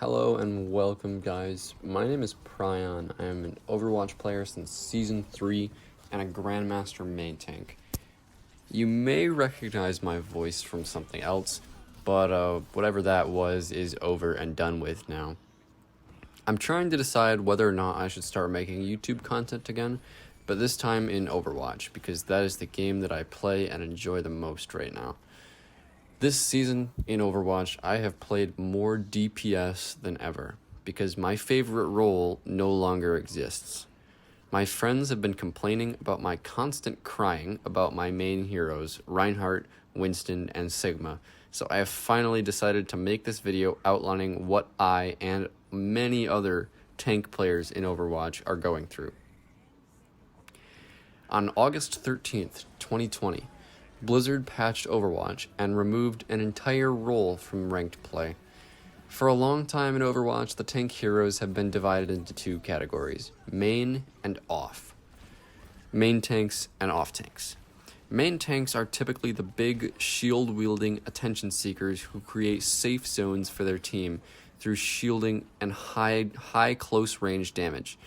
Hello and welcome, guys. My name is Pryon. I am an Overwatch player since Season 3 and a Grandmaster main tank. You may recognize my voice from something else, but whatever that was is over and done with now. I'm trying to decide whether or not I should start making YouTube content again, but this time in Overwatch, because that is the game that I play and enjoy the most right now. This season in Overwatch, I have played more DPS than ever, because my favorite role no longer exists. My friends have been complaining about my constant crying about my main heroes, Reinhardt, Winston, and Sigma, so I have finally decided to make this video outlining what I and many other tank players in Overwatch are going through. On August 13th, 2020, Blizzard patched Overwatch and removed an entire role from ranked play. For a long time in Overwatch, the tank heroes have been divided into two categories, main and off. Main tanks and off tanks. Main tanks are typically the big, shield-wielding attention seekers who create safe zones for their team through shielding and high close-range damage.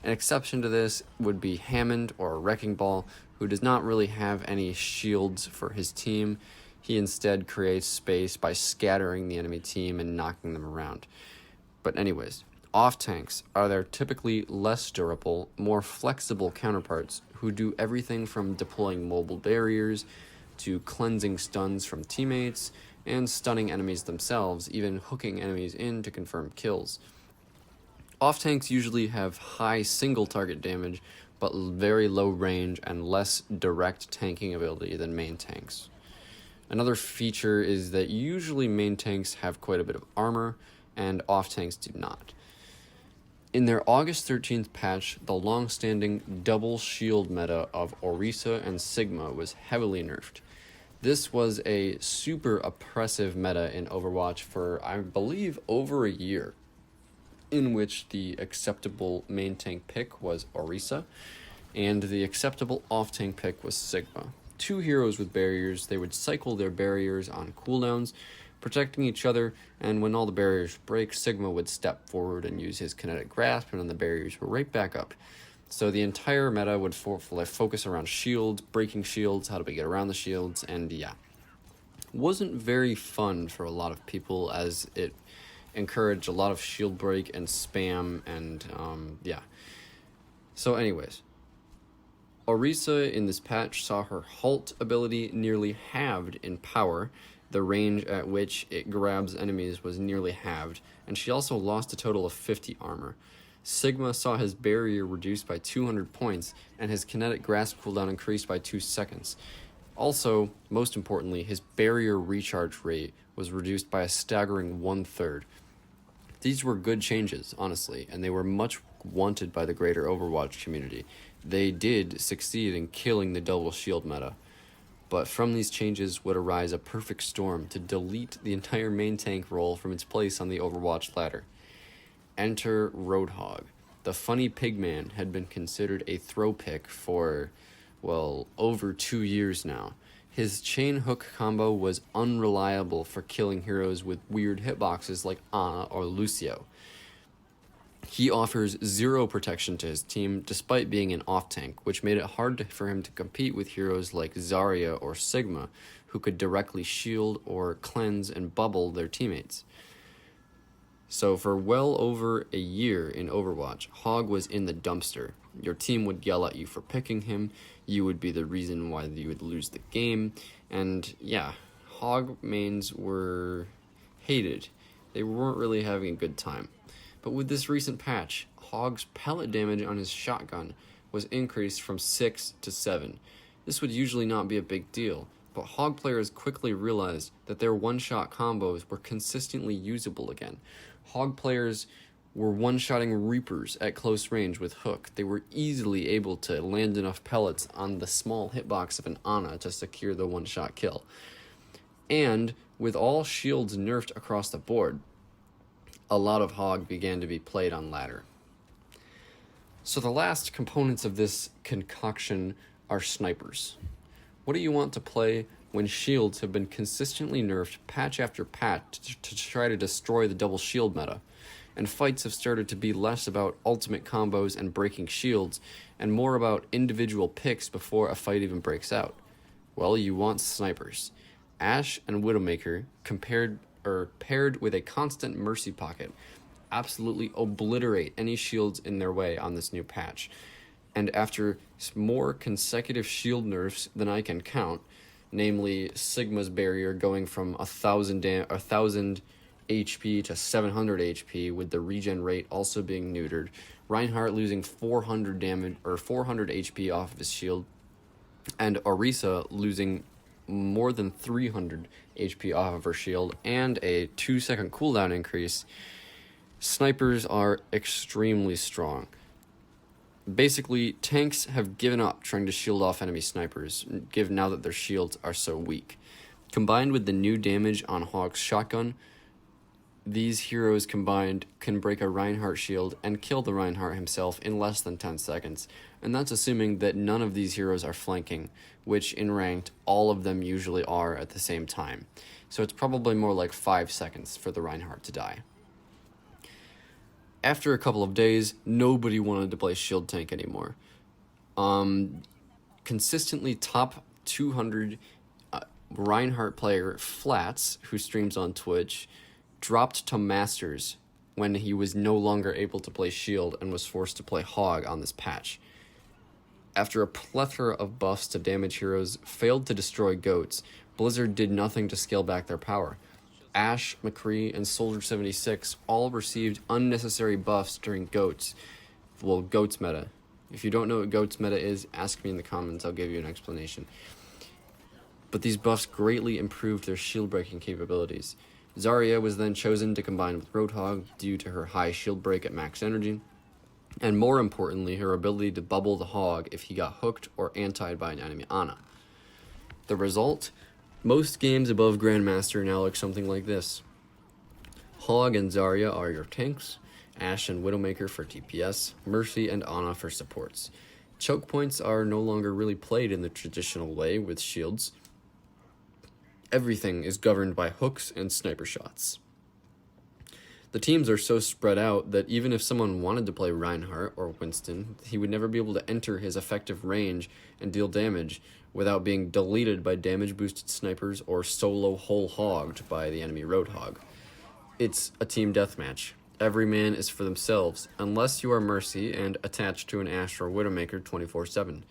An exception to this would be Hammond or Wrecking Ball, who does not really have any shields for his team. He instead creates space by scattering the enemy team and knocking them around. But anyways, off tanks are their typically less durable, more flexible counterparts who do everything from deploying mobile barriers to cleansing stuns from teammates and stunning enemies themselves, even hooking enemies in to confirm kills. Off tanks usually have high single target damage, but very low range and less direct tanking ability than main tanks. Another feature is that usually main tanks have quite a bit of armor, and off tanks do not. In their August 13th patch, the long-standing double shield meta of Orisa and Sigma was heavily nerfed. This was a super oppressive meta in Overwatch for, I believe, over a year, in which the acceptable main tank pick was Orisa, and the acceptable off-tank pick was Sigma. Two heroes with barriers, they would cycle their barriers on cooldowns, protecting each other, and when all the barriers break, Sigma would step forward and use his kinetic grasp, and then the barriers were right back up. So the entire meta would focus around shields, breaking shields, how to get around the shields, and yeah. Wasn't very fun for a lot of people, as it encouraged a lot of shield break and spam, and yeah. So anyways, Orisa in this patch saw her halt ability nearly halved in power. The range at which it grabs enemies was nearly halved, and she also lost a total of 50 armor. Sigma saw his barrier reduced by 200 points, and his kinetic grasp cooldown increased by 2 seconds. Also, most importantly, his barrier recharge rate was reduced by a staggering 1/3. These were good changes, honestly, and they were much wanted by the greater Overwatch community. They did succeed in killing the double shield meta. But from these changes would arise a perfect storm to delete the entire main tank role from its place on the Overwatch ladder. Enter Roadhog. The funny pigman had been considered a throw pick for, well, over 2 years now. His chain hook combo was unreliable for killing heroes with weird hitboxes like Ana or Lucio. He offers zero protection to his team despite being an off-tank, which made it hard for him to compete with heroes like Zarya or Sigma, who could directly shield or cleanse and bubble their teammates. So for well over a year in Overwatch, Hog was in the dumpster. Your team would yell at you for picking him, you would be the reason why you would lose the game, and yeah, Hog mains were hated. They weren't really having a good time. But with this recent patch, Hog's pellet damage on his shotgun was increased from 6 to 7. This would usually not be a big deal, but Hog players quickly realized that their one-shot combos were consistently usable again. Hog players were one-shotting Reapers at close range with Hook. They were easily able to land enough pellets on the small hitbox of an Ana to secure the one-shot kill. And with all shields nerfed across the board, a lot of Hog began to be played on ladder. So the last components of this concoction are snipers. What do you want to play when shields have been consistently nerfed patch after patch to try to destroy the double shield meta, and fights have started to be less about ultimate combos and breaking shields, and more about individual picks before a fight even breaks out. Well, you want snipers. Ashe and Widowmaker paired with a constant Mercy pocket absolutely obliterate any shields in their way on this new patch. And after more consecutive shield nerfs than I can count, namely Sigma's barrier going from 1,000 HP to 700 HP, with the regen rate also being neutered, Reinhardt losing 400 damage or 400 HP off of his shield, and Orisa losing more than 300 HP off of her shield, and a 2-second cooldown increase, snipers are extremely strong. Basically, tanks have given up trying to shield off enemy snipers, now that their shields are so weak. Combined with the new damage on Hog's shotgun, these heroes combined can break a Reinhardt shield and kill the Reinhardt himself in less than 10 seconds, and that's assuming that none of these heroes are flanking, which in ranked, all of them usually are at the same time. So it's probably more like 5 seconds for the Reinhardt to die. After a couple of days, nobody wanted to play shield tank anymore. Consistently top 200 Reinhardt player Flats, who streams on Twitch, dropped to Masters when he was no longer able to play shield and was forced to play Hog on this patch. After a plethora of buffs to damage heroes failed to destroy goats, Blizzard did nothing to scale back their power. Ashe, McCree, and Soldier 76 all received unnecessary buffs during Goats meta. If you don't know what Goats meta is, ask me in the comments, I'll give you an explanation. But these buffs greatly improved their shield breaking capabilities. Zarya was then chosen to combine with Roadhog due to her high shield break at max energy, and more importantly, her ability to bubble the Hog if he got hooked or antied by an enemy Ana. The result? Most games above Grandmaster now look something like this. Hog and Zarya are your tanks, Ashe and Widowmaker for DPS, Mercy and Ana for supports. Choke points are no longer really played in the traditional way with shields. Everything is governed by hooks and sniper shots. The teams are so spread out that even if someone wanted to play Reinhardt or Winston, he would never be able to enter his effective range and deal damage without being deleted by damage-boosted snipers or solo whole-hogged by the enemy Roadhog. It's a team deathmatch. Every man is for themselves, unless you are Mercy and attached to an Ashe or Widowmaker 24/7.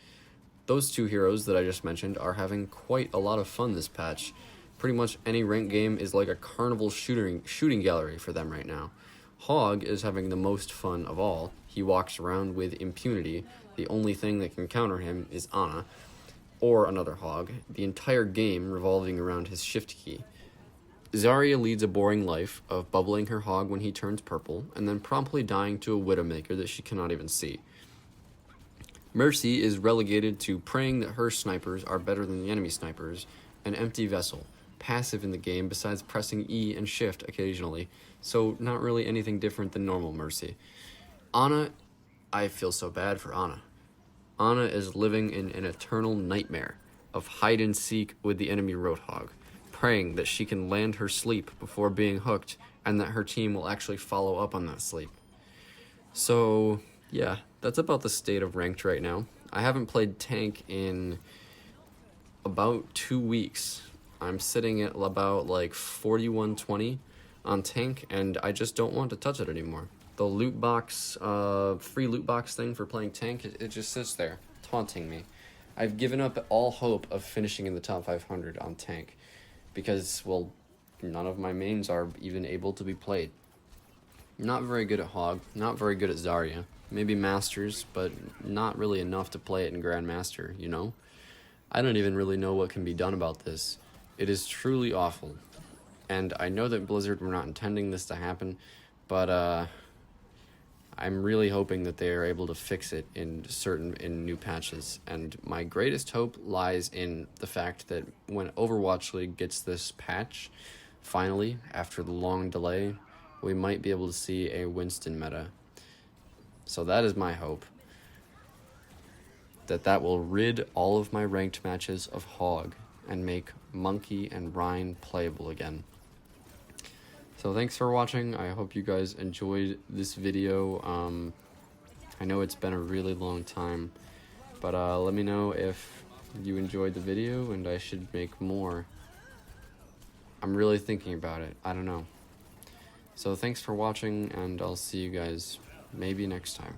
Those two heroes that I just mentioned are having quite a lot of fun this patch. Pretty much any ranked game is like a carnival shooting gallery for them right now. Hog is having the most fun of all. He walks around with impunity. The only thing that can counter him is Ana, or another Hog, the entire game revolving around his shift key. Zarya leads a boring life of bubbling her Hog when he turns purple, and then promptly dying to a Widowmaker that she cannot even see. Mercy is relegated to praying that her snipers are better than the enemy snipers, an empty vessel, passive in the game besides pressing E and Shift occasionally, so not really anything different than normal Mercy. Ana, I feel so bad for Ana. Ana is living in an eternal nightmare of hide and seek with the enemy Roadhog, praying that she can land her sleep before being hooked and that her team will actually follow up on that sleep. So, yeah, that's about the state of ranked right now. I haven't played tank in about 2 weeks. I'm sitting at about like 4120 on tank, and I just don't want to touch it anymore. The loot box, free loot box thing for playing tank, it just sits there, taunting me. I've given up all hope of finishing in the top 500 on tank, because, well, none of my mains are even able to be played. Not very good at Hog, not very good at Zarya. Maybe Masters, but not really enough to play it in Grandmaster, you know? I don't even really know what can be done about this. It is truly awful. And I know that Blizzard were not intending this to happen, but I'm really hoping that they are able to fix it in new patches. And my greatest hope lies in the fact that when Overwatch League gets this patch, finally, after the long delay, we might be able to see a Winston meta. So that is my hope. That will rid all of my ranked matches of Hog, and make Monkey and Rhine playable again. So thanks for watching. I hope you guys enjoyed this video. I know it's been a really long time, but let me know if you enjoyed the video and I should make more. I'm really thinking about it. I don't know. So thanks for watching, and I'll see you guys maybe next time.